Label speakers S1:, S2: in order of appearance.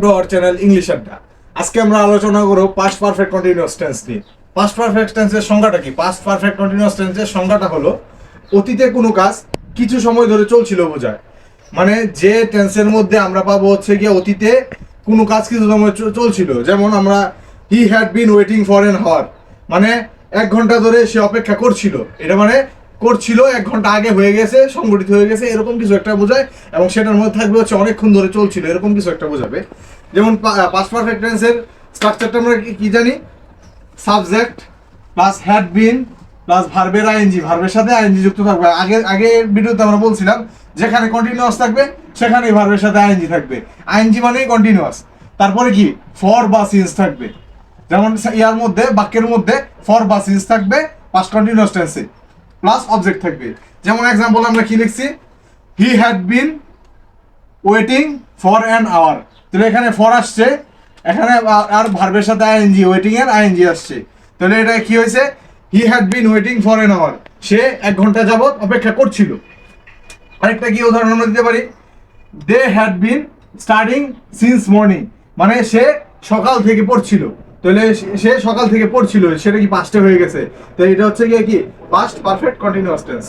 S1: To our channel English আড্ডা। আজকে আমরা আলোচনা করব পাস্ট পারফেক্ট কন্টিনিউয়াস টেন্স নিয়ে। পাস্ট পারফেক্ট টেন্সের সংজ্ঞাটা কি? পাস্ট পারফেক্ট কন্টিনিউয়াস টেন্সের সংজ্ঞাটা হলো অতীতে কোনো কাজ কিছু সময় ধরে চলছিল বোঝায়। মানে যে টেন্সের মধ্যে আমরা পাবো হচ্ছে গিয়ে অতীতে কোনো কাজ কিছু সময় চলছিল, যেমন আমরা he had been waiting for an hour, মানে 1 ঘন্টা ধরে সে অপেক্ষা করছিল। এটা মানে করছিল 1 ঘন্টা আগে হয়ে গেছে, সংগঠিত হয়ে গেছে, এরকম কিছু একটা বোঝায়। এবং সেটার মধ্যে থাকবে হচ্ছে অনেকক্ষণ ধরে চলছিল, এরকম কিছু একটা বোঝাবে। যেমন পাস্ট পারফেক্ট টেন্সের স্ট্রাকচারটা আমরা কি জানি? Subject plus had been plus ভার্বের আইএনজি, ভার্বের সাথে আইএনজি যুক্ত থাকবে। আগে ভিডিওতে আমরা বলছিলাম যেখানে কন্টিনিউয়াস থাকবে সেখানেই ভার্বের সাথে আইএনজি থাকবে। আইএনজি মানেই কন্টিনিউয়াস। তারপরে কি ফর বা সিন্স থাকবে, যেমন ইয়ার মধ্যে বাক্যের মধ্যে ফর বা সিন্স থাকবে পাস্ট কন্টিনিউয়াস টেন্সে, প্লাস অবজেক্ট থাকবে। যেমন এক্সাম্পল আমরা কি লিখছি? He had been waiting for an hour. তাহলে এখানে ফর আসছে, এখানে আর ভার্বের সাথে আইএনজি, ওয়েটিং এর আইএনজি আসছে। তাহলে এটা কি হয়েছে? He had been waiting for an hour, সে 1 ঘন্টা যাবত অপেক্ষা করছিল। আরেকটা কি উদাহরণ আমরা দিতে পারি? They had been studying since morning, মানে সে সকাল থেকে পড়ছিল। তাহলে সে সকাল থেকে পড়ছিল, সেটা কি পাস্টে হয়ে গেছে। তো এটা হচ্ছে গিয়ে কি পাস্ট পারফেক্ট কন্টিনিউয়াস টেন্স।